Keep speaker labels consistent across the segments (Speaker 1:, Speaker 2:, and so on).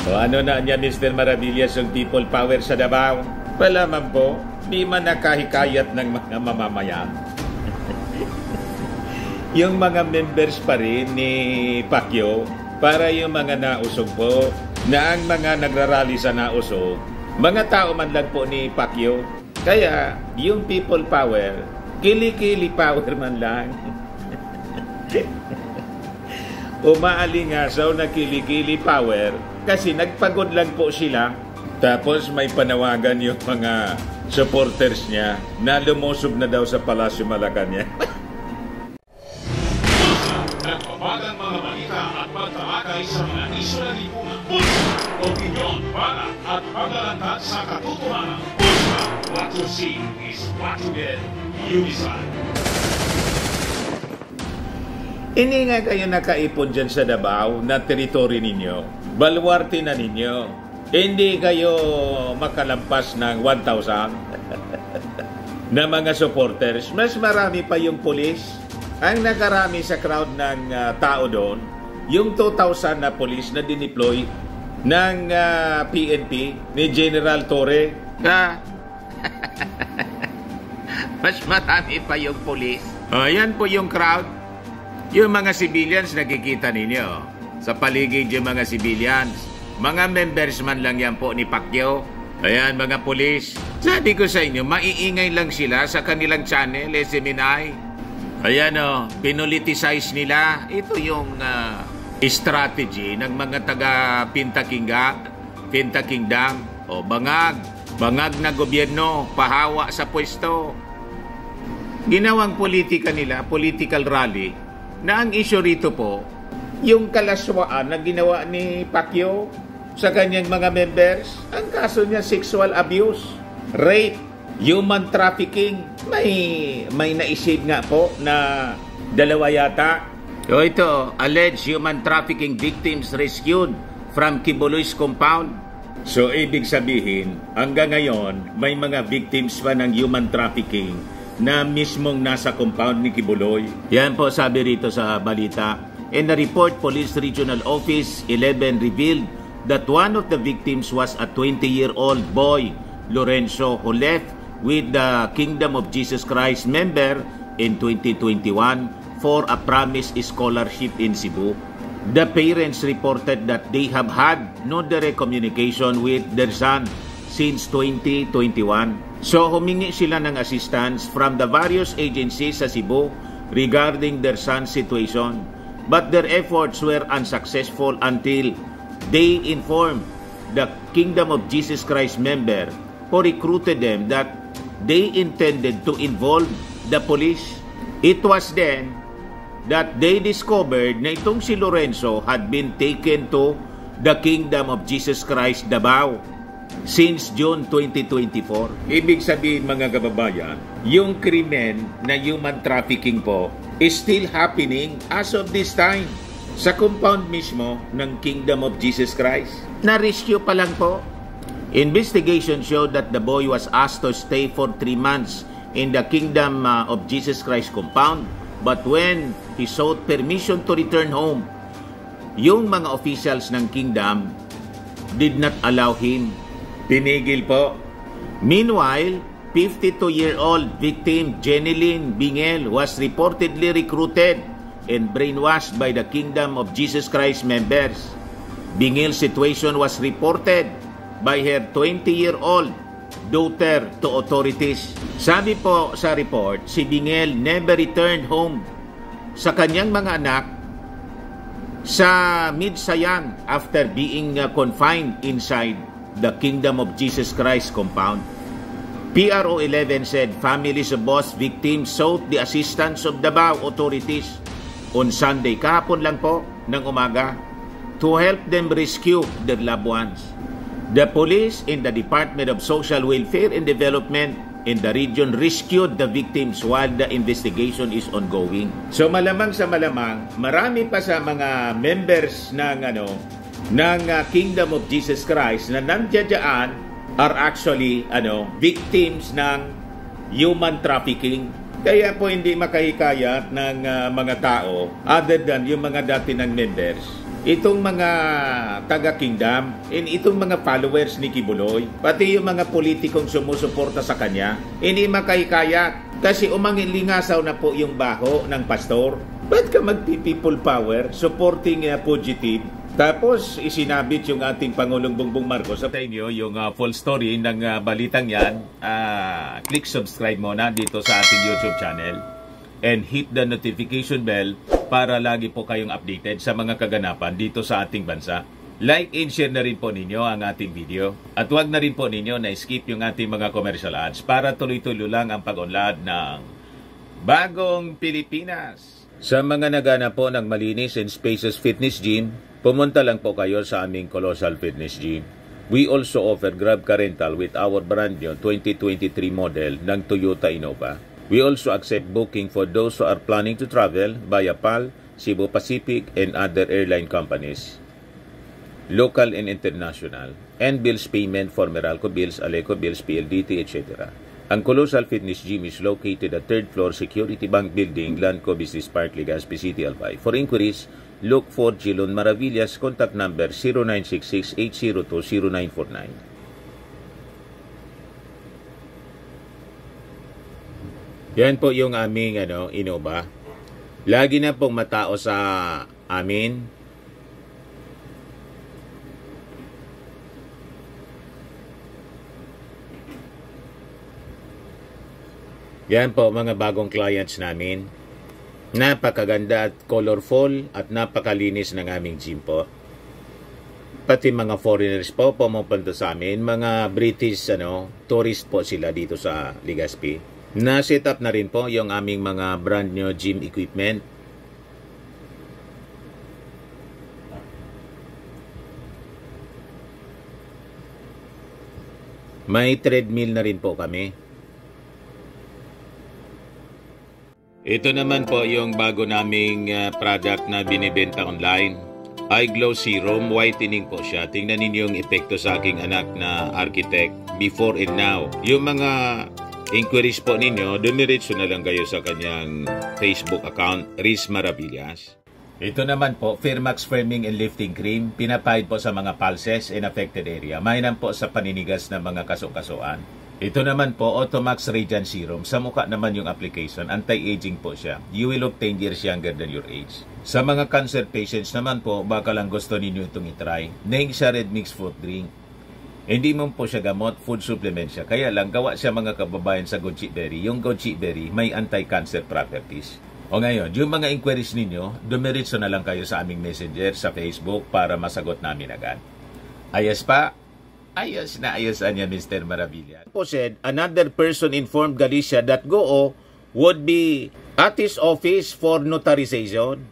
Speaker 1: O ano na niya, Mr. Maravillas, yung people power sa Davao? Wala man po, di man nakahikayat ng mga mamamayan. Yung mga members pa rin ni Pacquiao, para yung mga nausog po, na ang mga nagrarally sa nausog, mga tao man lang po ni Pacquiao. Kaya, yung people power, kili-kili power man lang. Umaalingasaw na kili-kili power kasi nagpagod lang po sila. Tapos may panawagan yung mga supporters niya na lumusob na daw sa Palasyo Malacanang.
Speaker 2: Nagpapagang mga balita at pagtalakay sa mga isyu na lipunan. Pulsa, opinyon, para at paglalantad sa katotohanan. Pulsa, what you see is what you get. You decide.
Speaker 1: Hindi nga kayo nakaipon dyan sa Davao na teritoryo ninyo. Baluarte na ninyo. Hindi kayo makalampas ng 1,000 na mga supporters. Mas marami pa yung pulis. Ang nakarami sa crowd ng tao doon, yung 2,000 na pulis na dineploy ng PNP ni General Torre. Mas marami pa yung pulis. Yan po yung crowd. Yung mga civilians nakikita ninyo. Sa paligid yung mga civilians. Mga members man lang yan po ni Pacquiao. Ayan, mga pulis. Sabi ko sa inyo, maiingay lang sila sa kanilang channel, SMNI. Ayan o, pinoliticize nila. Ito yung strategy ng mga taga Pinta Kingdom. O bangag na gobyerno, pahawa sa pwesto. Ginawang politika nila, political rally, na ang issue rito po, yung kalaswaan na ginawa ni Pacquiao sa kanyang mga members. Ang kaso niya, sexual abuse, rape, human trafficking. May naisip nga po na 2 yata. So ito, alleged human trafficking victims rescued from Kibuloy's compound. So ibig sabihin, hanggang ngayon, may mga victims pa ng human trafficking na mismong nasa compound ni Kibuloy. Yan po sabi rito sa balita. In the report, Police Regional Office 11 revealed that one of the victims was a 20-year-old boy, Lorenzo, who left with the Kingdom of Jesus Christ member in 2021 for a promised scholarship in Cebu. The parents reported that they have had no direct communication with their son since 2021. So humingi sila ng assistance from the various agencies sa Cebu regarding their son's situation. But their efforts were unsuccessful until they informed the Kingdom of Jesus Christ member who recruited them that they intended to involve the police. It was then that they discovered na itong si Lorenzo had been taken to the Kingdom of Jesus Christ Davao since June 2024. Ibig sabihin, mga kababayan, yung krimen na human trafficking po is still happening as of this time sa compound mismo ng Kingdom of Jesus Christ. Na-rescue pa lang po. Investigation showed that the boy was asked to stay for 3 months in the Kingdom of Jesus Christ compound, but when he sought permission to return home, yung mga officials ng Kingdom did not allow him. Pinigil po. Meanwhile, 52-year-old victim Jeneline Bingel was reportedly recruited and brainwashed by the Kingdom of Jesus Christ members. Bingel's situation was reported by her 20-year-old daughter to authorities. Sabi po sa report, si Bingel never returned home sa kanyang mga anak sa Midsayang after being confined inside the Kingdom of Jesus Christ compound. PRO 11 said families of both victims sought the assistance of Davao authorities on Sunday, kahapon lang po ng umaga, to help them rescue their loved ones. The police in the Department of Social Welfare and Development in the region rescued the victims while the investigation is ongoing. So malamang sa malamang, marami pa sa mga members ng Kingdom of Jesus Christ na nandiyan are actually victims ng human trafficking. Kaya po hindi makahikayat ng mga tao other than yung mga dati ng members itong mga taga-kingdom, and itong mga followers ni Kibuloy, pati yung mga politikong sumusuporta sa kanya, hindi makaikayat kasi umangilingasaw na po yung baho ng pastor. Ba't ka magpi-people power supporting fugitive? Tapos isinabit yung ating Pangulong Bongbong Marcos. Sa inyo yung full story ng balitang yan, click subscribe muna dito sa ating YouTube channel and hit the notification bell para lagi po kayong updated sa mga kaganapan dito sa ating bansa. Like and share na rin po ninyo ang ating video. At huwag na rin po ninyo na skip yung ating mga commercial ads para tuloy-tuloy lang ang pag-unlad ng Bagong Pilipinas. Sa mga nagana po ng malinis and spacious fitness gym, pumunta lang po kayo sa aming Colossal Fitness Gym. We also offer Grab Car Rental with our brand new 2023 model ng Toyota Innova. We also accept booking for those who are planning to travel via PAL, Cebu Pacific, and other airline companies, local and international, and bills payment for Meralco Bills, Aleco Bills, PLDT, etc. Ang Colossal Fitness Gym is located at 3rd floor Security Bank Building, Lanco Business Park, Legazpi City, Albay. For inquiries, look for Gilon Maravillas, contact number 0966-802-0949. Yan po yung aming Innova. Lagi na pong matao sa amin. Yan po mga bagong clients namin. Napakaganda at colorful at napakalinis ng aming gym po. Pati mga foreigners po pumupunta sa amin. Mga British tourist po sila dito sa Legazpi. Na-set up na rin po yung aming mga brand new gym equipment. May treadmill na rin po kami. Ito naman po yung bago naming product na binibenta online. Eye Glow Serum, whitening po siya. Tingnan ninyo yung epekto sa aking anak na architect before and now. Yung mga inquiries po ninyo, dumiretso na lang kayo sa kanyang Facebook account, Riz Maravillas. Ito naman po, Firmax Firming and Lifting Cream. Pinapahid po sa mga pulses in affected area. Mainam po sa paninigas ng mga kasukasuan. Ito naman po, Automax Radiant Serum. Sa mukha naman yung application, anti-aging po siya. You will look 10 years younger than your age. Sa mga cancer patients naman po, baka lang gusto ninyo itong itry. Naing siya red mixed fruit drink. Hindi mo po siya gamot, food supplement siya. Kaya lang, gawa siya mga kababayan sa goji berry. Yung goji berry, may anti-cancer properties. O ngayon, yung mga inquiries ninyo, dumiretso na lang kayo sa aming messenger sa Facebook para masagot namin agad. Ayos pa? Ayos na ayosan niya, Mr. Maravilla. Said, another person informed Galicia that GOO would be at his office for notarization.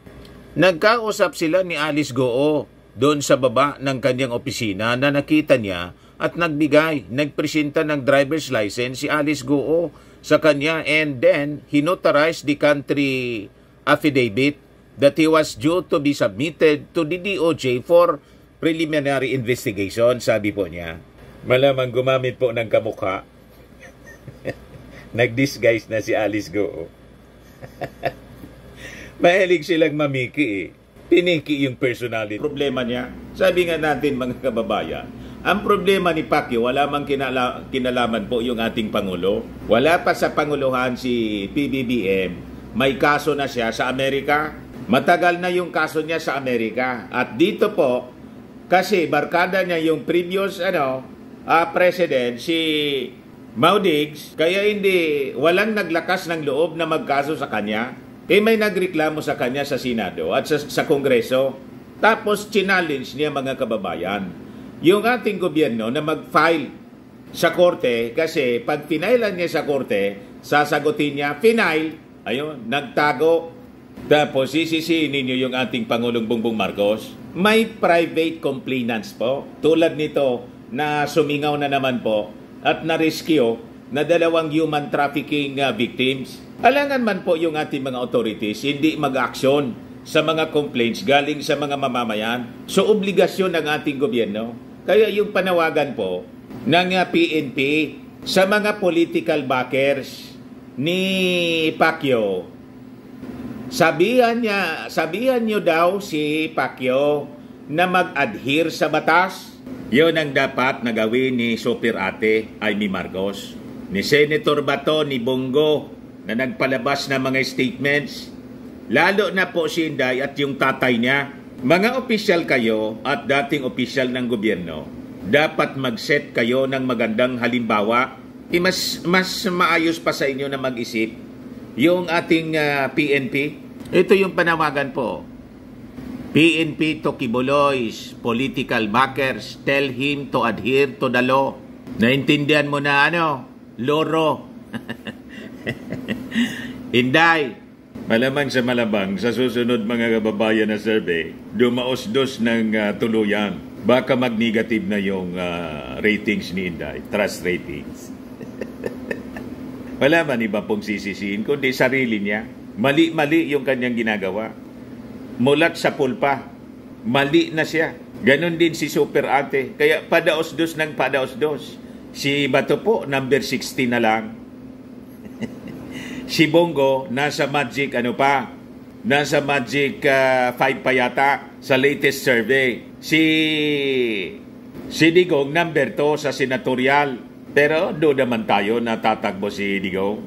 Speaker 1: Nagkausap sila ni Alice GOO doon sa baba ng kanyang opisina na nakita niya at nagpresenta ng driver's license si Alice GOO sa kanya, and then he notarized the country affidavit that he was due to be submitted to the DOJ for preliminary investigation, sabi po niya. Malamang gumamit po ng kamukha. Nag-disguise na si Alice GOO. Mahilig silang mamiki Piniki yung personality. Problema niya, sabi nga natin mga kababayan, ang problema ni Pacquiao, wala mang kinalaman po yung ating Pangulo. Wala pa sa Panguluhan si PBBM, may kaso na siya sa Amerika. Matagal na yung kaso niya sa Amerika. At dito po, kasi barkada niya yung previous president, si Mau Diggs, kaya walang naglakas ng loob na magkaso sa kanya. May nagreklamo sa kanya sa Senado at sa Kongreso. Tapos challenge niya mga kababayan yung ating gobyerno na mag-file sa korte, kasi pag finailan niya sa korte, sasagutin niya, nagtago. Tapos sisisihin ninyo yung ating Pangulong Bongbong Marcos. May private complainants po, tulad nito na sumingaw na naman po at na-rescue na 2 human trafficking victims. Alangan man po yung ating mga authorities hindi mag-aksyon sa mga complaints galing sa mga mamamayan. So, obligasyon ng ating gobyerno. Kaya yung panawagan po ng PNP sa mga political backers ni Pacquiao, sabihan nyo daw si Pacquiao na mag-adhere sa batas. Yun ang dapat na gawin ni Super Ate Amy Marcos, ni Senator Bato, ni Bongo, na nagpalabas ng mga statements. Lalo na po si Inday at yung tatay niya. Mga opisyal kayo at dating opisyal ng gobyerno, dapat mag-set kayo ng magandang halimbawa. Mas maayos pa sa inyo na mag-isip yung ating PNP. Ito yung panawagan po. PNP to Kibuloy's political backers, tell him to adhere to the law. Naintindihan mo na Loro. Inday, malamang sa malabang, sa susunod mga kababayan na survey, dumaos-dos ng tuluyan. Baka mag-negative na yung ratings ni Inday, trust ratings. Wala man iba pong sisisihin, kundi sarili niya. Mali-mali yung kanyang ginagawa. Mulat sa pulpa, mali na siya. Ganon din si Super Ate. Kaya padaos-dos ng padaos-dos. Si Bato po, number 60 na lang. Si Bongo, nasa magic nasa magic 5 pa yata sa latest survey. Si Digong, number 2 sa senatorial. Pero doon naman tayo na tatakbo si Digong.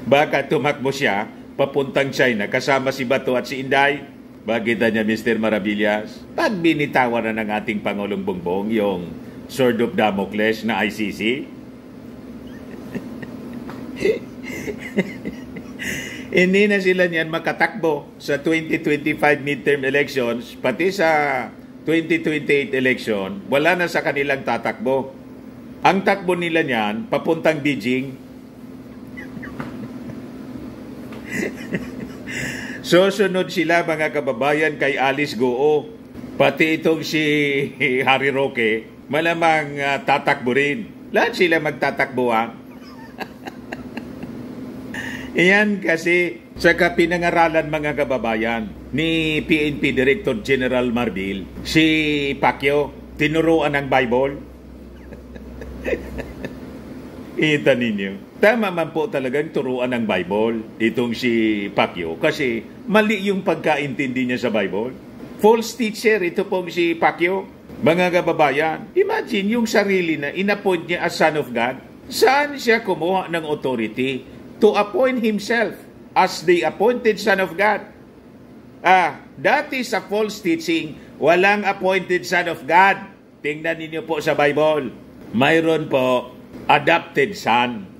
Speaker 1: Baka tumakbo siya papuntang China kasama si Bato at si Inday. Bakita niya, Mr. Maravillas, pag binitawan na ng ating Pangulong Bongbong yung Sword of Damocles na ICC, hindi na sila niyan makatakbo sa 2025 midterm elections, pati sa 2028 election, wala na sa kanilang tatakbo. Ang takbo nila niyan, papuntang Beijing. Susunod sila mga kababayan kay Alice Goo. Pati itong si Harry Roque, malamang tatakbo rin. Lahat sila magtatakbo Iyan kasi sa pinangaralan mga kababayan ni PNP Director General Marbil, si Pacquiao, tinuruan ng Bible. Kita ninyo. Tama man po talagang turuan ng Bible itong si Pacquiao kasi mali yung pagkaintindi niya sa Bible. False teacher ito pong si Pacquiao. Mga kababayan, imagine yung sarili na inappoint niya as Son of God. Saan siya kumuha ng authority to appoint himself as the appointed Son of God? That is a false teaching. Walang appointed Son of God. Tingnan ninyo po sa Bible. Mayroon po, adopted son.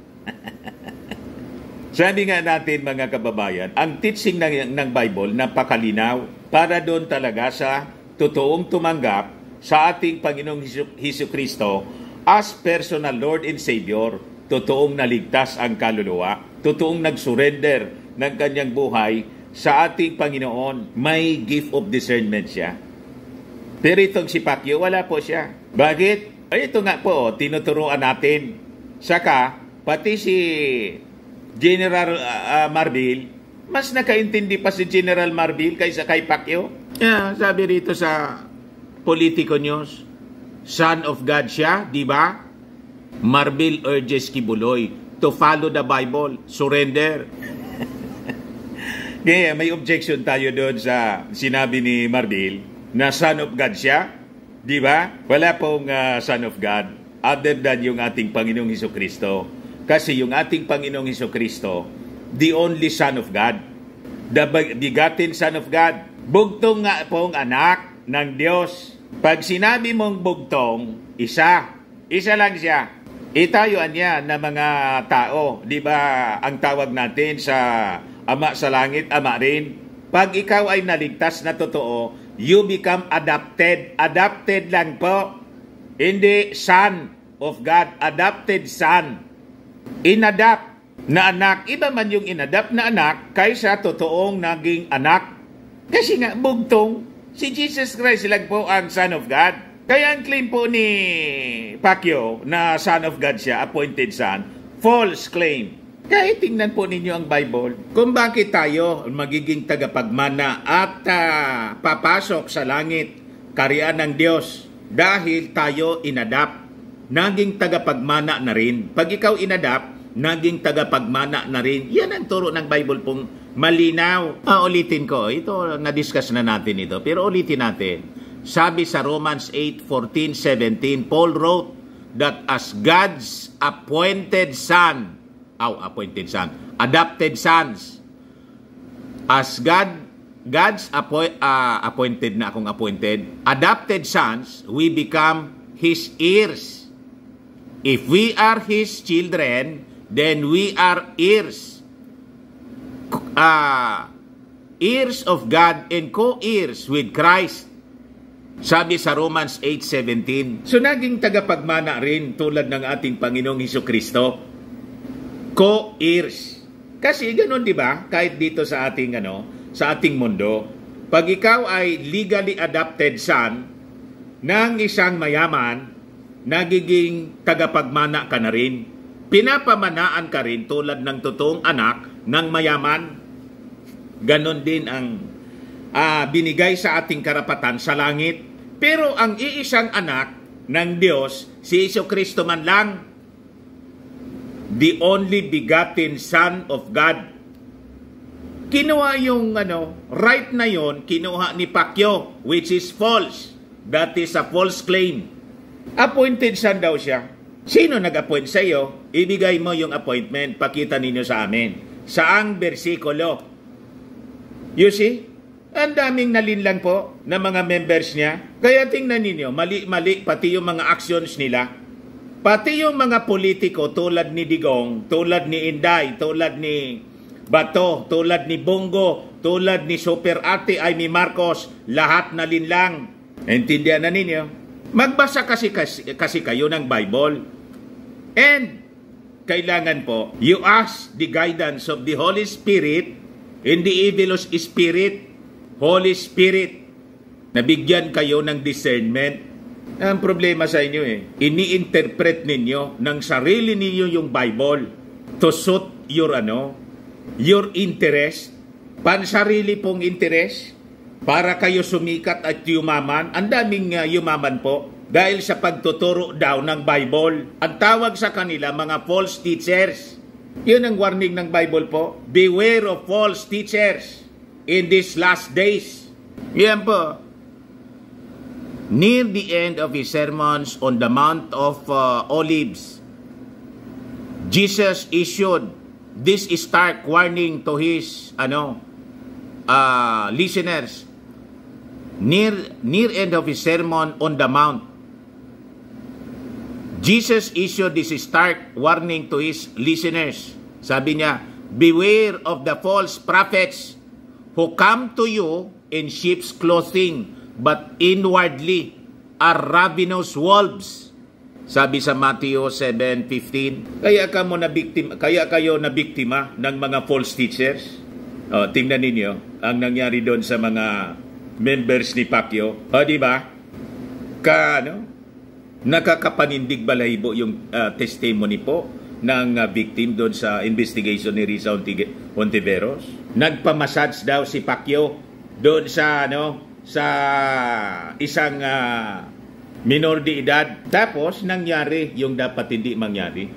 Speaker 1: Sabi nga natin mga kababayan, ang teaching ng Bible napakalinaw para doon talaga sa totoong tumanggap sa ating Panginoong Hesus Kristo as personal Lord and Savior, totoong naligtas ang kaluluwa, totoong nag-surrender ng kanyang buhay sa ating Panginoon. May gift of discernment siya. Pero itong si Pacquiao, wala po siya. Bakit? Ay, ito nga po, tinuturuan natin. Saka, pati si General Marbil, mas nakaintindi pa si General Marbil kaysa kay Pacquiao. Sabi rito sa Politico News, Son of God siya, di ba? Marbil urges Kibuloy to follow the Bible, surrender. Kaya may objection tayo doon sa sinabi ni Marbil na Son of God siya. Di ba? Wala pong Son of God other than yung ating Panginoong Hesukristo. Kasi yung ating Panginoong Hesukristo, the only Son of God, the begotten Son of God, bugtong nga pong anak ng Diyos. Pag sinabi mong bugtong, isa lang siya. Itayuan niya na mga tao. Di ba ang tawag natin sa Ama sa langit, Ama rin? Pag ikaw ay naligtas na totoo, you become adopted. Adopted lang po. Hindi Son of God. Adopted Son. Inadapt na anak. Iba man yung inadapt na anak kaysa totoong naging anak. Kasi nga, bugtong. Si Jesus Christ lang po ang Son of God. Kaya ang claim po ni Pacquiao na Son of God siya, appointed Son, false claim. Kaya tingnan po ninyo ang Bible kung bakit tayo magiging tagapagmana at papasok sa langit, kariyan ng Diyos. Dahil tayo inadapt, naging tagapagmana na rin. Pag ikaw inadapt, naging tagapagmana na rin. Yan ang turo ng Bible pong malinaw. Ulitin ko, ito, na-discuss na natin ito, pero ulitin natin. Sabi sa Romans 8:14, 17, Paul wrote that as God's adopted sons, as God's adopted sons, we become His heirs. If we are His children, then we are heirs. Heirs of God and co-heirs with Christ. Sabi sa Romans 8:17. So naging tagapagmana rin tulad ng ating Panginoong Hesukristo. Co-heirs. Kasi ganoon, di ba? Kahit dito sa ating sa ating mundo, pag ikaw ay legally adopted son ng isang mayaman, nagiging tagapagmana ka na rin. Pinapamanaan ka rin tulad ng totoong anak ng mayaman. Ganon din ang binigay sa ating karapatan sa langit. Pero ang iisang anak ng Diyos, si Jesucristo man lang, the only begotten Son of God. Kinuha yung right na yon, kinuha ni Pacquiao, which is false. That is a false claim. Appointed son daw siya. Sino nag-appoint sa iyo? Ibigay mo yung appointment, pakita ninyo sa amin. Saang bersikulo? You see? Ang daming nalinlang po na mga members niya. Kaya tingnan ninyo, mali-mali pati yung mga actions nila. Pati yung mga politiko tulad ni Digong, tulad ni Inday, tulad ni Bato, tulad ni Bongo, tulad ni Super Ate Amy Marcos, lahat nalinlang. Intindihan na ninyo? Magbasa kasi kayo ng Bible. And kailangan po, you ask the guidance of the Holy Spirit in the evil spirit, Holy Spirit. Nabigyan kayo ng discernment. Ang problema sa inyo ini-interpret ninyo ng sarili ninyo yung Bible to suit your interest, pansarili pong interest, para kayo sumikat at yumaman. Ang daming yumaman po dahil sa pagtuturo daw ng Bible. Ang tawag sa kanila mga false teachers. Yun ang warning ng Bible po. Beware of false teachers in these last days. Yan po. Near the end of his sermons on the Mount of Olives, Jesus issued this stark warning to his listeners. Near end of his sermon on the Mount, Jesus issued this stark warning to his listeners. Sabi niya, beware of the false prophets who come to you in sheep's clothing, but inwardly are ravenous wolves. Sabi sa Matthew 7:15. Kaya kayo na biktima ng mga false teachers. Tingnan ninyo ang nangyari doon sa mga members ni Pacquiao. Di ba? Nakakapanindig balahibo yung testimony po ng victim doon sa investigation ni Risa Hontiveros. Nagpamassage daw si Pacquiao doon sa sa isang minor de edad. Tapos nangyari yung dapat hindi mangyari.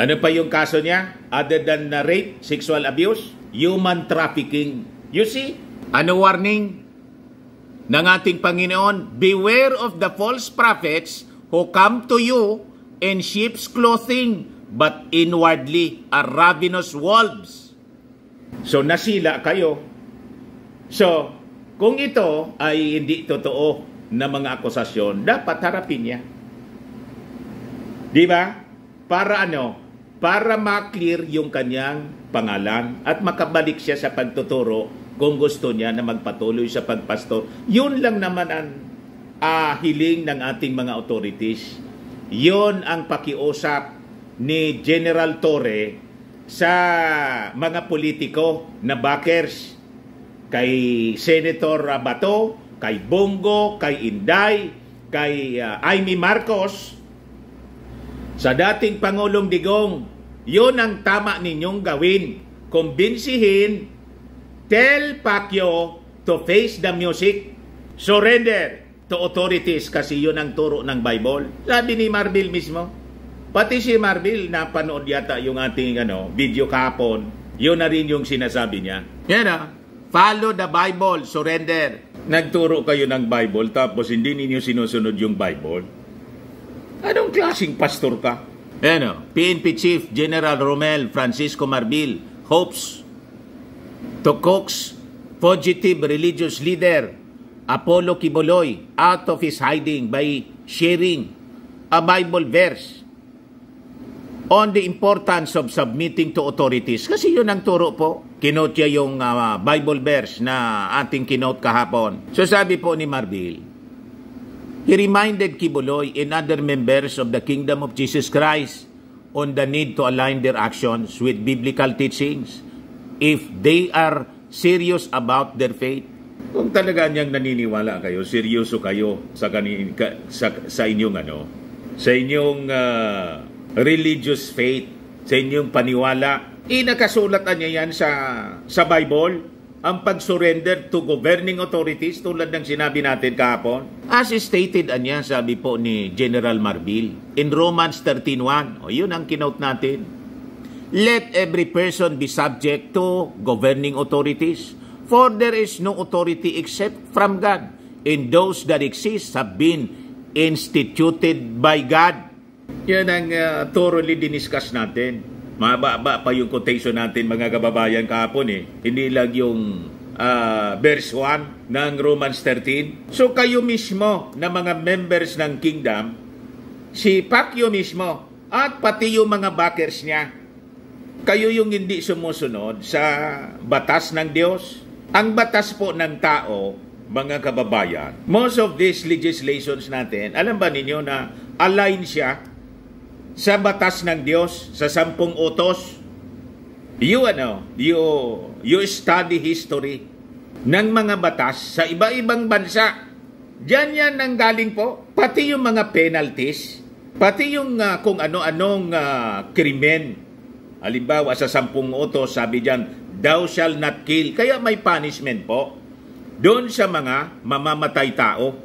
Speaker 1: Ano pa yung kaso niya? Other than rape, sexual abuse, human trafficking. You see? Ano warning ng ating Panginoon? Beware of the false prophets who come to you in sheep's clothing, but inwardly are ravenous wolves. So nasila kayo. So, kung ito ay hindi totoo na mga akusasyon, dapat harapin niya. Di ba? Para Para ma-clear yung kanyang pangalan at makabalik siya sa pagtuturo kung gusto niya na magpatuloy sa pagpastor. Yun lang naman ang hiling ng ating mga authorities. Yun ang pakiusap ni General Torre sa mga politiko na backers, kay Senator Bato, kay Bongo, kay Inday, kay Amy Marcos, sa dating Pangulong Digong. Yun ang tama ninyong gawin. Kumbinsihin, tell Pacquiao to face the music, surrender to authorities, kasi yun ang turo ng Bible. Sabi ni Marbil mismo. Pati si Marbil, napanood yata yung ating video kahapon, Yun na rin yung sinasabi niya. Yan follow the Bible, surrender. Nagturo kayo ng Bible tapos hindi ninyo sinusunod yung Bible. Anong klaseng pastor ka? PNP Chief General Romel Francisco Marbil hopes to coax fugitive religious leader Apollo Quiboloy out of his hiding by sharing a Bible verse on the importance of submitting to authorities. Kasi yun ang turo po. Kinote niya yung Bible verse na ating kinote kahapon. So sabi po ni Marbil, he reminded Quiboloy and other members of the Kingdom of Jesus Christ on the need to align their actions with biblical teachings if they are serious about their faith. Kung talaga niyang naniniwala kayo, seryoso kayo sa inyong sa inyong religious faith, sa inyong paniwala, nakasulat niya yan sa Bible, ang pag-surrender to governing authorities tulad ng sinabi natin kahapon. As stated niya, sabi po ni General Marbil, in Romans 13:1, yun ang kinote natin. Let every person be subject to governing authorities, for there is no authority except from God, and those that exist have been instituted by God. Yan ang thoroughly diniscuss natin. Mababa pa yung quotation natin mga kababayan kahapon Hindi lang yung verse 1 ng Romans 13. So kayo mismo na mga members ng kingdom, si Pacquiao mismo at pati yung mga backers niya, kayo yung hindi sumusunod sa batas ng Diyos. Ang batas po ng tao, mga kababayan, most of these legislations natin, alam ba ninyo na align siya sa batas ng Diyos, sa 10 utos? You study history ng mga batas sa iba-ibang bansa. Diyan yan nanggaling po. Pati yung mga penalties, pati yung kung ano-anong krimen. Halimbawa sa 10 utos, sabi diyan, thou shall not kill. Kaya may punishment po doon sa mga mamamatay tao.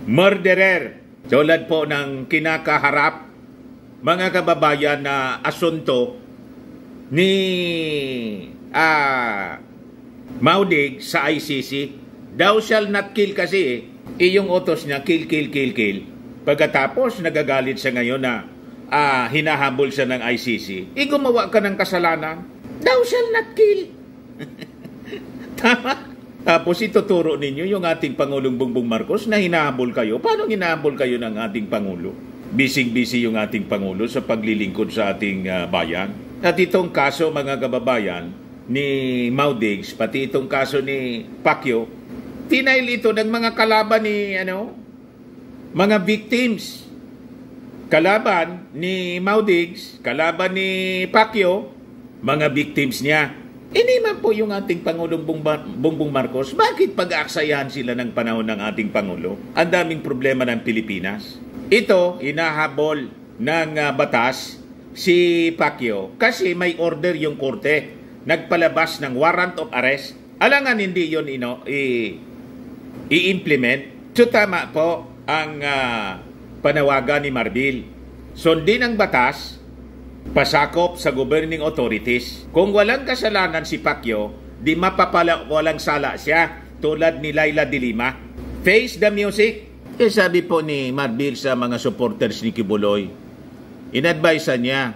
Speaker 1: Murderer. Tulad po ng kinakaharap, mga kababayan, na asunto ni Maudig sa ICC. Thou shall not kill kasi yung utos niya, kill. Pagkatapos nagagalit siya ngayon na hinahabol siya ng ICC. Gumawa ka ng kasalanan, thou shall not kill. Tama? Tapos ituturo ninyo yung ating Pangulong Bongbong Marcos na hinahabol kayo. Paano hinahabol kayo ng ating Pangulo? Busy yung ating Pangulo sa paglilingkod sa ating bayan. At itong kaso, mga kababayan, ni Maudigs, pati itong kaso ni Pacquiao, tinail ito ng mga kalaban ni mga victims. Kalaban ni Maudigs, kalaban ni Pacquiao, mga victims niya. Hindi man po yung ating Pangulong Bongbong Marcos, bakit pag-aaksayahan sila ng panahon ng ating Pangulo? Ang daming problema ng Pilipinas. Ito, inahabol ng batas si Pacquiao kasi may order yung korte. Nagpalabas ng warrant of arrest. Alangan hindi yun i-implement. So tama po ang panawagan ni Marbil. Sundin ang batas, pasakop sa governing authorities. Kung walang kasalanan si Pacquiao, di walang sala siya tulad ni Laila de Lima. Face the music. Sabi po ni Marbil sa mga supporters ni Quiboloy, in-advise niya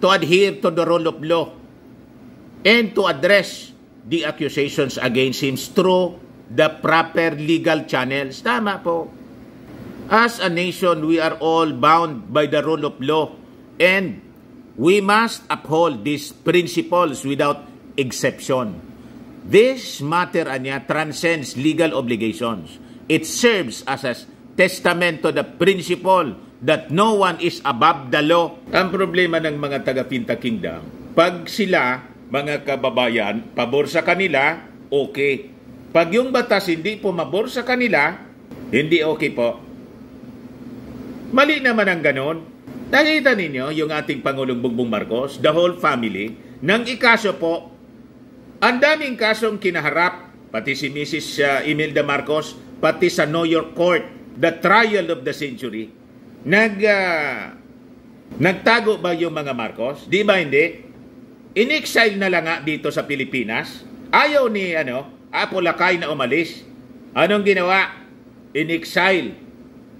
Speaker 1: to adhere to the rule of law and to address the accusations against him through the proper legal channels. Tama po. As a nation, we are all bound by the rule of law and we must uphold these principles without exception. This matter transcends legal obligations. It serves as a testament to the principle that no one is above the law. Ang problema ng mga taga-Pinta Kingdom, pag sila, mga kababayan, pabor sa kanila, okay. Pag yung batas hindi po mabor sa kanila, hindi okay po. Mali naman ang ganon. Nakita ninyo yung ating Pangulong Bongbong Marcos, the whole family, nang ikaso po, ang daming kasong kinaharap, pati si Mrs. Imelda Marcos, pati sa New York Court, the trial of the century. Nagtago ba yung mga Marcos? Di ba hindi? in-exile na lang nga dito sa Pilipinas. Ayaw ni Apo Lakay na umalis. Anong ginawa? In-exile.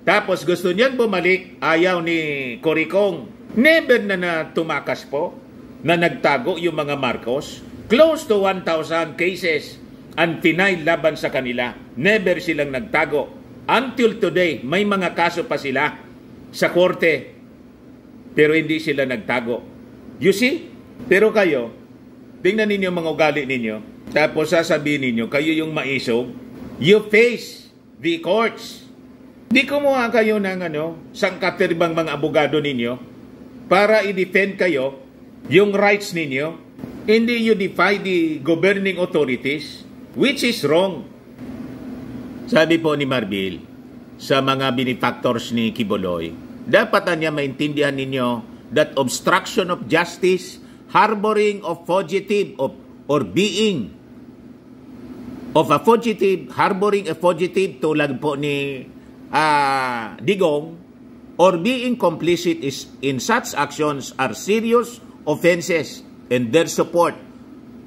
Speaker 1: Tapos gusto niyan bumalik, ayaw ni Coricong. Never na tumakas po na nagtago yung mga Marcos. Close to 1,000 cases ang tinay laban sa kanila. Never silang nagtago. Until today, may mga kaso pa sila sa korte. Pero hindi sila nagtago. You see? Pero kayo, tingnan ninyo mga ugali ninyo. Tapos sasabihin ninyo, kayo yung maisog. You face the courts. Di kumuha kayo ng sangkaterbang mga abogado ninyo para i-defend kayo yung rights ninyo. Hindi you defy the governing authorities, which is wrong. Sabi po ni Marbil, sa mga benefactors ni Quiboloy, dapat niya maintindihan ninyo that obstruction of justice, harboring of fugitive or being of a fugitive, harboring a fugitive tulad po ni Digong, or being complicit in such actions are serious offenses, and their support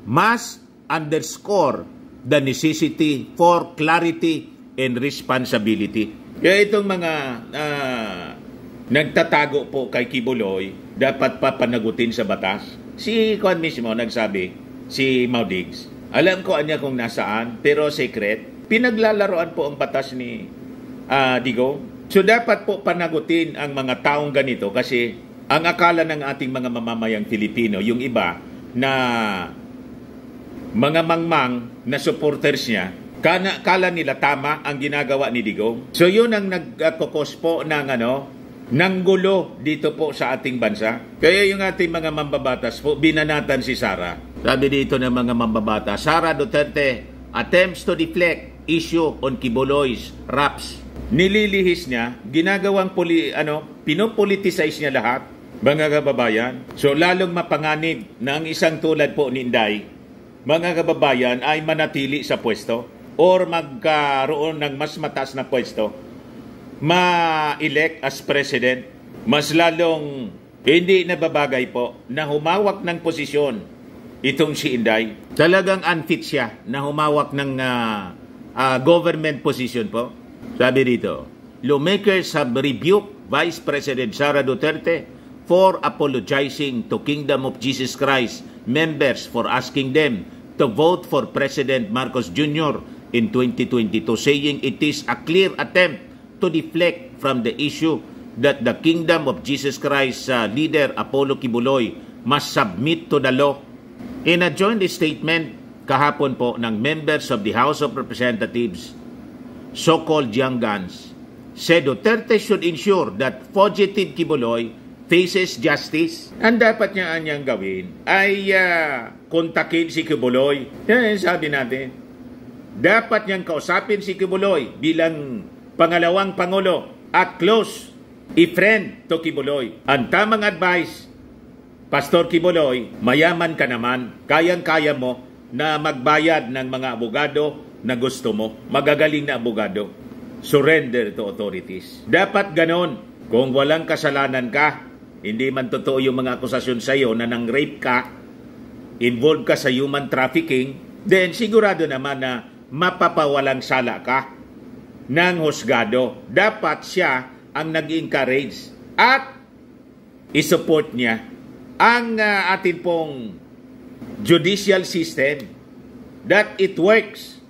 Speaker 1: must underscore the necessity for clarity and responsibility. Kaya itong mga nagtatago po kay Quiboloy, dapat papanagutin sa batas. Si Juan mismo nagsabi, si Maudigs, alam ko anya kung nasaan, pero secret. Pinaglalaroan po ang batas ni Digong. So dapat po panagutin ang mga taong ganito kasi ang akala ng ating mga mamamayang Pilipino, yung iba na mga mangmang na supporters niya, kala nila tama ang ginagawa ni Digong. So yun ang nagkukos po ng gulo dito po sa ating bansa. Kaya yung ating mga mambabatas po, binanatan si Sara. Sabi dito ng mga mambabatas, Sara Duterte attempts to deflect issue on Quiboloy's raps. Nililihis niya, ginagawang pinopoliticize niya lahat, mga kababayan. So lalong mapanganib na ang isang tulad po ni Inday, mga kababayan, ay manatili sa pwesto or magkaroon ng mas mataas na pwesto, ma-elect as president. Mas lalong hindi nababagay po na humawak ng posisyon itong si Inday. Talagang unfit siya na humawak ng government position po. Sabi dito, lawmakers have rebuked Vice President Sara Duterte for apologizing to Kingdom of Jesus Christ members for asking them to vote for President Marcos Jr. in 2022, saying it is a clear attempt to deflect from the issue that the Kingdom of Jesus Christ leader Apollo Quiboloy must submit to the law. In a joint statement kahapon po ng members of the House of Representatives, so-called young guns, said Duterte should ensure that fugitive Quiboloy faces justice. Ang dapat niya anyang gawin ay kontakin si Quiboloy. Yan sabi natin. Dapat niyang kausapin si Quiboloy bilang pangalawang Pangulo at close i-friend to Quiboloy. Ang tamang advice, Pastor Quiboloy, mayaman ka naman, kayang-kaya mo na magbayad ng mga abogado na gusto mo. Magagaling na abogado. Surrender to authorities. Dapat ganon. Kung walang kasalanan ka, hindi man totoo yung mga akusasyon sa iyo na nang-rape ka, involved ka sa human trafficking, then sigurado naman na mapapawalang sala ka ng husgado. Dapat siya ang nag-encourage at isupport niya ang atin pong judicial system that it works.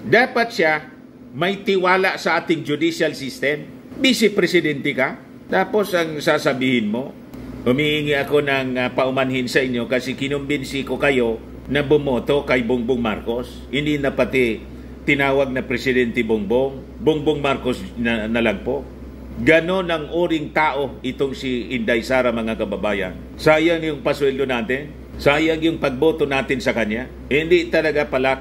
Speaker 1: Dapat siya may tiwala sa ating judicial system. Vice Presidente ka, tapos ang sasabihin mo, humihingi ako ng paumanhin sa inyo kasi kinumbinsi ko kayo na bumoto kay Bongbong Marcos. Hindi na pati tinawag na Presidente Bongbong Marcos na lang po. Ganon ang uring tao itong si Inday Sara, mga kababayan. Sayang yung pasweldo natin. Sayang yung pagboto natin sa kanya. Hindi talaga pala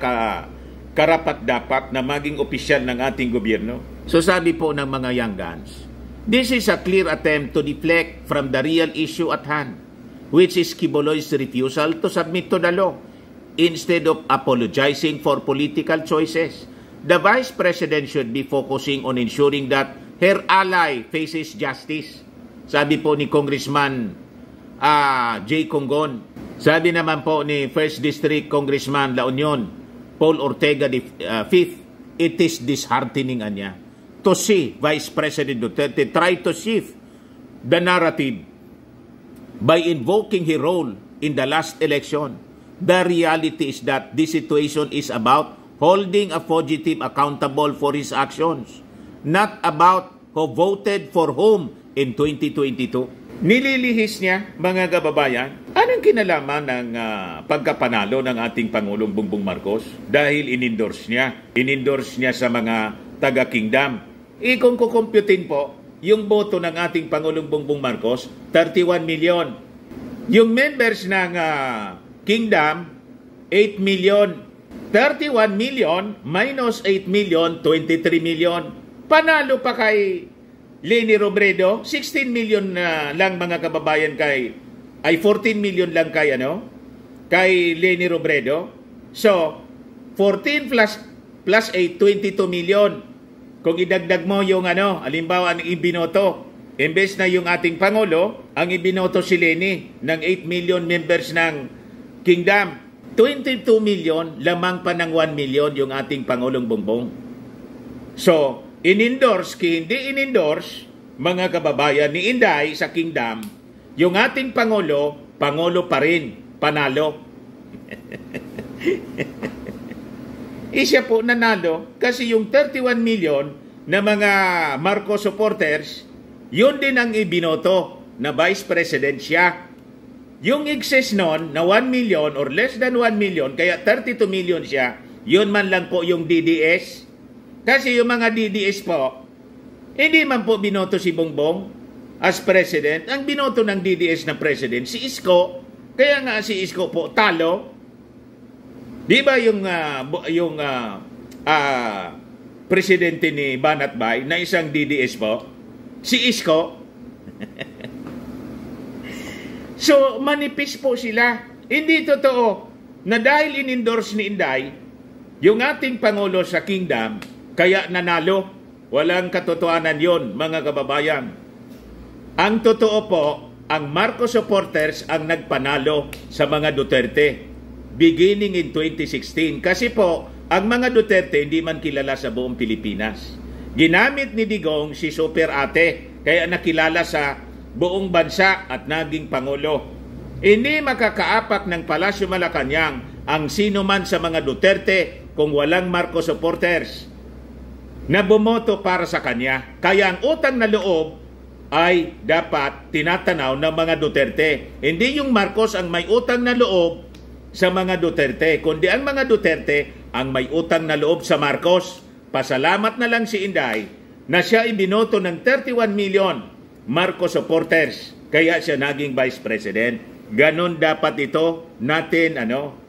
Speaker 1: karapat-dapat na maging opisyal ng ating gobyerno. So sabi po ng mga young guns, this is a clear attempt to deflect from the real issue at hand, which is Quiboloy's refusal to submit to the law instead of apologizing for political choices. The Vice President should be focusing on ensuring that her ally faces justice. Sabi po ni Congressman J. Congon. Sabi naman po ni 1st District Congressman La Union, Paul Ortega V, it is disheartening anya to see Vice President Duterte try to shift the narrative by invoking his role in the last election. The reality is that this situation is about holding a fugitive accountable for his actions, not about who voted for whom in 2022. Nililihis niya, mga kababayan, anong kinalaman ng pagkapanalo ng ating Pangulong Bongbong Marcos? Dahil inendorse niya sa mga taga-kingdom. Kung kukumputin po, yung boto ng ating Pangulong Bongbong Marcos, 31 million. Yung members ng kingdom, 8 million. 31 million minus 8 million, 23 million. Panalo pa kay Leni Robredo, 16 million lang mga kababayan ay 14 million lang kay Leni Robredo. So, 14 plus 8, 22 million. Kung idagdag mo yung halimbawa ang ibinoto, imbes na yung ating Pangulo, ang ibinoto si Leni ng 8 million members ng Kingdom, 22 million, lamang pa ng 1 million yung ating Pangulong Bongbong. So, in-endorse, hindi in-endorse, mga kababayan ni Inday sa Kingdom, yung ating Pangulo pa rin, panalo. Siya po nanalo kasi yung 31 million na mga Marcos supporters, yun din ang ibinoto na Vice President siya. Yung excess nun na 1 million or less than 1 million, kaya 32 million siya, yun man lang po yung DDS. Kasi yung mga DDS po, hindi man po binoto si Bongbong as president. Ang binoto ng DDS na president, si Isko. Kaya nga si Isko po talo. Di ba yung presidente ni Banat Bay na isang DDS po? Si Isko. So, manipis po sila. Hindi totoo na dahil in-endorse ni Inday, yung ating Pangulo sa Kingdom, kaya nanalo. Walang katotohanan yon, mga kababayan. Ang totoo po, ang Marcos supporters ang nagpanalo sa mga Duterte beginning in 2016. Kasi po, ang mga Duterte hindi man kilala sa buong Pilipinas. Ginamit ni Digong si Super Ate, kaya nakilala sa buong bansa at naging Pangulo. Hindi makakaapak ng Palasyo Malacanang ang sino man sa mga Duterte kung walang Marcos supporters na bumoto para sa kanya. Kaya ang utang na loob ay dapat tinatanaw ng mga Duterte. Hindi yung Marcos ang may utang na loob sa mga Duterte, kundi ang mga Duterte ang may utang na loob sa Marcos. Pasalamat na lang si Inday na siya ibinoto ng 31 million Marcos supporters, kaya siya naging Vice President. Ganon dapat ito natin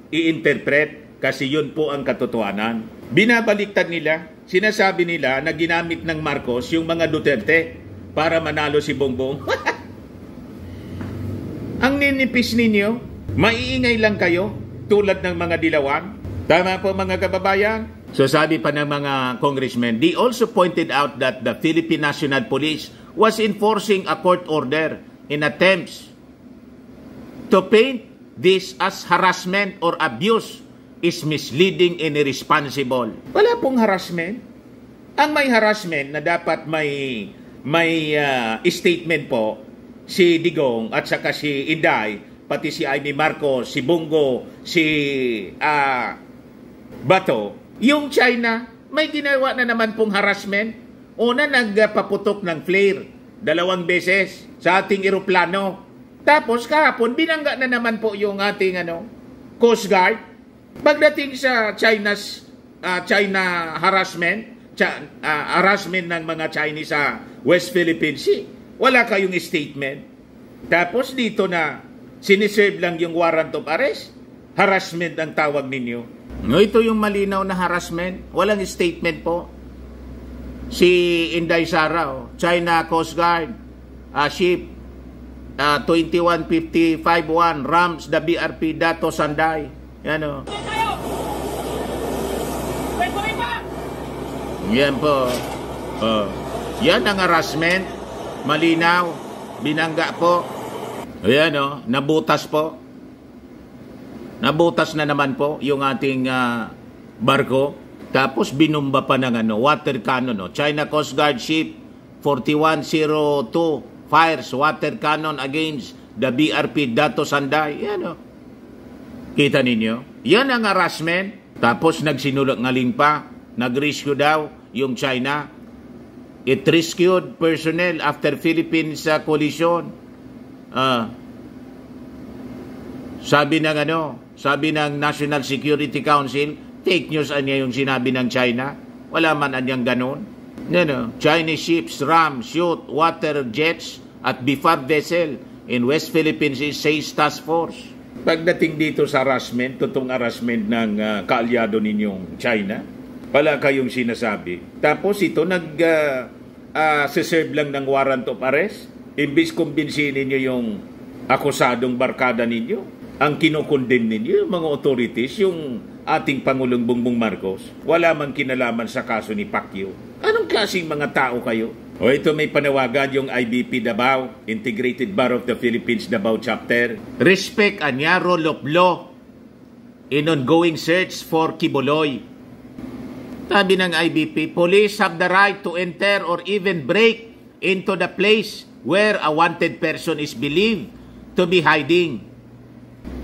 Speaker 1: i-interpret kasi yun po ang katotohanan. Binabaliktad nila, sinasabi nila na ginamit ng Marcos yung mga Duterte para manalo si Bongbong. Ang ninipis ninyo, maiingay lang kayo tulad ng mga dilawan. Tama po mga kababayan? So sabi pa ng mga congressmen, they also pointed out that the Philippine National Police was enforcing a court order in attempts to paint this as harassment or abuse is misleading and irresponsible. Wala pong harassment. Ang may harassment na dapat may statement po si Digong at saka si Inday, pati si Amy Marcos, si Bongo, si Bato. Yung China, may ginawa na naman pong harassment. Una, nagpaputok ng flare 2 beses sa ating eroplano. Tapos kahapon, binangga na naman po yung ating Coast Guard. Pagdating sa China harassment, harassment ng mga Chinese sa West Philippine Sea, wala kayong statement. Tapos dito na siniserve lang yung warrant of arrest, harassment ang tawag ninyo. No, ito yung malinaw na harassment, walang statement po. Si Inday Sara, China Coast Guard, ship 21551 Rams, the BRP Dato Sanday. Yan o. Yan po. Yan ang harassment. Malinaw. Binangga po. Ayan nabutas po. Nabutas na naman po yung ating barko. Tapos binumba pa ng water cannon. China Coast Guard Ship 4102 fires water cannon against the BRP Dato Sanday. Yan Kita ninyo? Yan ang harassment. Tapos nagsinungaling pa. Nag-rescue daw yung China. It rescued personnel after Philippines collision. Sabi ng National Security Council, fake news niya yung sinabi ng China. Wala man anyang ganun. Chinese ships ram, shoot, water jets at BFAR vessel in West Philippines says task force. Pagdating dito sa harassment, totoong harassment ng kaalyado ninyong China, wala kayong sinasabi. Tapos ito serve lang ng warrant of arrest. Imbis kumbinsihin ninyo yung akusadong barkada ninyo, ang kinukondem ninyo, yung mga authorities, yung ating Pangulong Bongbong Marcos, wala mang kinalaman sa kaso ni Pacquiao. Anong klaseng mga tao kayo? O ito may panawagan yung IBP Davao, Integrated Bar of the Philippines Davao Chapter. Respect anya rule of law in ongoing search for Kibuloy. Sabi ng IBP, police have the right to enter or even break into the place where a wanted person is believed to be hiding.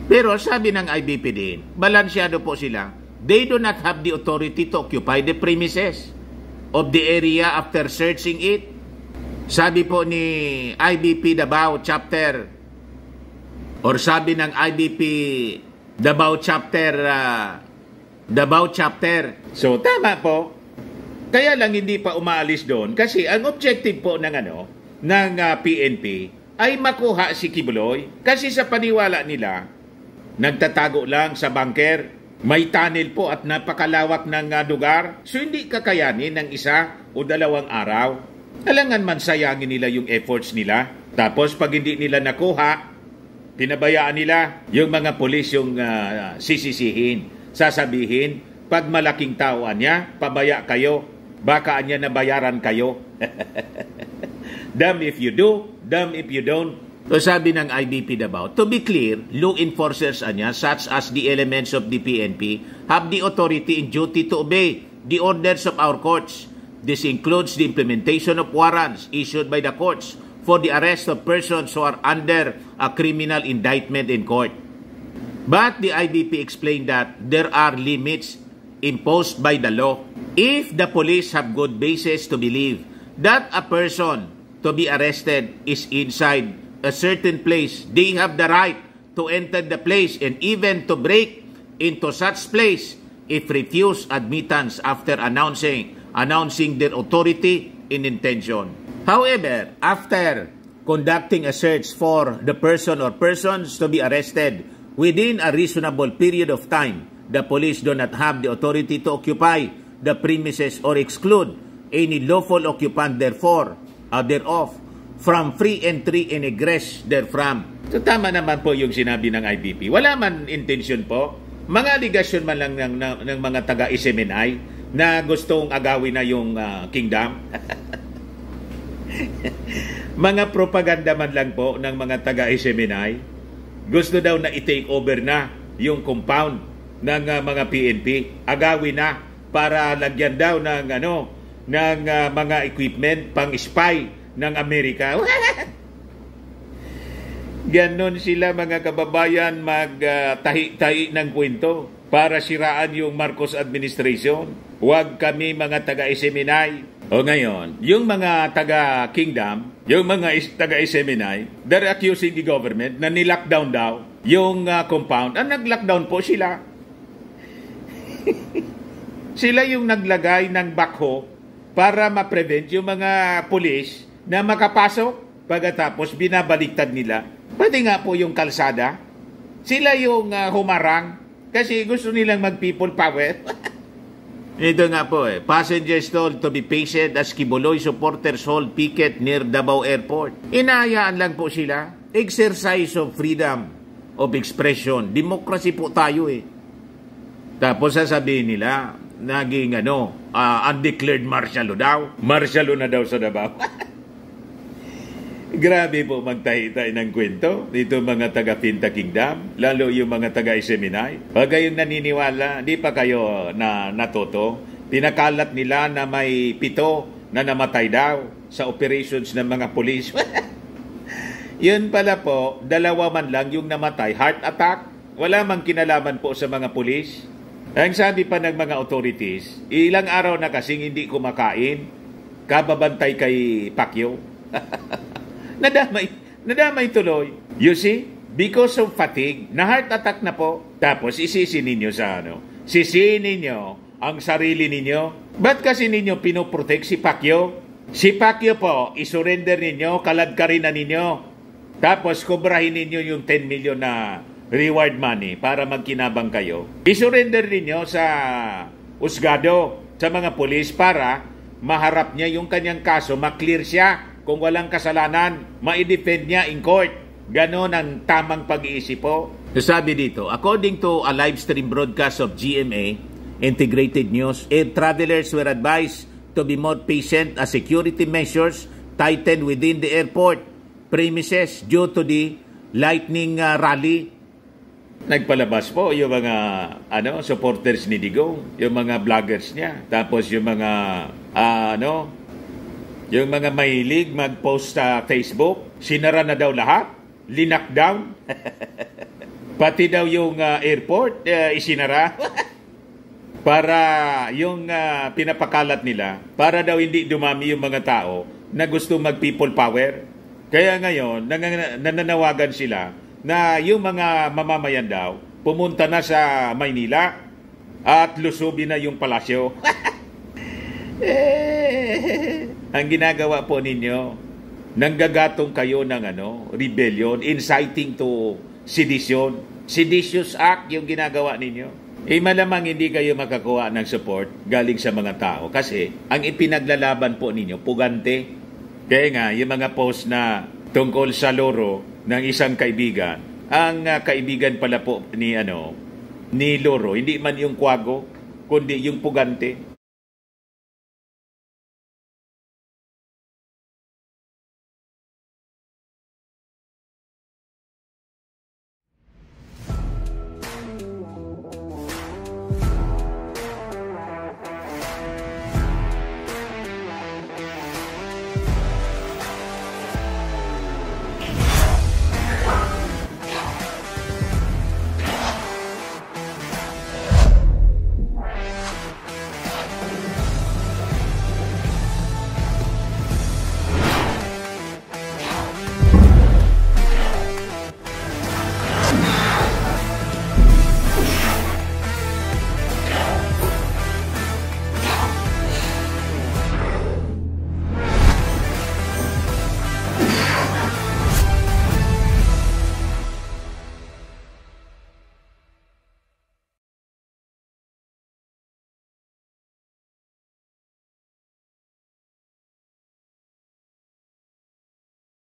Speaker 1: Pero sabi ng IBP din, balansyado po sila. They do not have the authority to occupy the premises of the area after searching it. Sabi po ni IBP Davao Chapter, or sabi ng IBP Davao Chapter, so tama po. Kaya lang hindi pa umaalis doon kasi ang objective po ng PNP ay makuha si Kibuloy. Kasi sa paniwala nila, nagtatago lang sa bunker. May tunnel po at napakalawak ng lugar. So hindi kakayanin ng 1 o 2 araw. Alangan man sayangin nila yung efforts nila. Tapos pag hindi nila nakuha, pinabayaan nila yung mga pulis yung sisisihin. Sasabihin, pag malaking tauan niya, pabaya kayo. Baka niya nabayaran kayo. Damn if you do, damn if you don't. So sabi ng IBP Davao, to be clear, law enforcers such as the elements of the PNP have the authority and duty to obey the orders of our courts. This includes the implementation of warrants issued by the courts for the arrest of persons who are under a criminal indictment in court. But the IBP explained that there are limits imposed by the law. If the police have good basis to believe that a person to be arrested is inside a certain place, they have the right to enter the place and even to break into such place if refuse admittance after announcing their authority and intention. However, after conducting a search for the person or persons to be arrested within a reasonable period of time, the police do not have the authority to occupy the premises or exclude any lawful occupant thereof from free entry and egress therefrom. So tama naman po yung sinabi ng IBP. Wala man intention po. Mga aligasyon man lang ng mga taga-SMNI na gustong agawin na yung kingdom. Mga propaganda man lang po ng mga taga-SMNI. Gusto daw na i-take over na yung compound ng mga PNP. Agawin na para lagyan daw ng mga equipment pang-spy ng Amerika. Ganon sila mga kababayan magtahi-tahi ng kwento para siraan yung Marcos administration. Huwag kami mga taga-SMNI. O ngayon, yung mga taga-kingdom, yung mga taga-SMNI, they're accusing the government na nilockdown daw yung compound. Nag-lockdown po sila. Sila yung naglagay ng backhoe para ma-prevent yung mga police na makapasok, pagkatapos binabaliktad nila. Pati nga po yung kalsada, sila yung humarang kasi gusto nilang mag-people power. Ito nga po passengers told to be patient as Kibuloy supporters hold picket near Davao Airport. Inahayaan lang po sila. Exercise of freedom of expression. Democracy po tayo Tapos sasabihin nila, naging undeclared martial law daw. Martial law na daw sa Davao. Grabe po magtahi-tahi ng kwento dito mga taga Pinta Kingdom, lalo yung mga taga Seminay. Pag kayong naniniwala, di pa kayo na natuto. Pinakalat nila na may 7 na namatay daw sa operations ng mga pulis. Yun pala po, 2 man lang yung namatay, heart attack. Wala mang kinalaman po sa mga pulis. Ang sabi pa ng mga authorities, ilang araw na kasing hindi kumakain, kababantay kay Pacquiao. Nadamay tuloy. You see? Because of fatigue, na heart attack na po. Tapos isisi ninyo sa sisihin ninyo ang sarili ninyo. Ba't kasi ninyo pinoprotect si Pacquiao? Si Pacquiao po, isurrender ninyo, kaladkarin na ninyo. Tapos kubrahin ninyo yung 10 million na reward money para magkinabang kayo. Isurrender ninyo sa usgado, sa mga pulis para maharap niya yung kanyang kaso, maklear siya. Kung walang kasalanan, ma-defend niya in court. Ganon ang tamang pag-iisip po. Sabi dito, according to a live stream broadcast of GMA Integrated News, air travelers were advised to be more patient as security measures tightened within the airport premises due to the lightning rally. Nagpalabas po yung mga supporters ni Digong, yung mga vloggers niya, tapos yung mga yung mga mahilig mag-post sa Facebook, sinara na daw lahat, linakdown. Pati daw yung airport, isinara. Para yung pinapakalat nila, para daw hindi dumami yung mga tao na gusto mag-people power. Kaya ngayon, nananawagan sila na yung mga mamamayan daw, pumunta na sa Maynila at lusubin na yung palasyo. Ang ginagawa po ninyo, nanggagatong kayo ng rebellion, inciting to sedition. Seditious act yung ginagawa ninyo. Malamang hindi kayo makakuha ng support galing sa mga tao kasi ang ipinaglalaban po ninyo, pugante. Kaya nga, yung mga post na tungkol sa loro ng isang kaibigan, ang kaibigan pala po ni Loro, hindi man yung kwago, kundi yung pugante.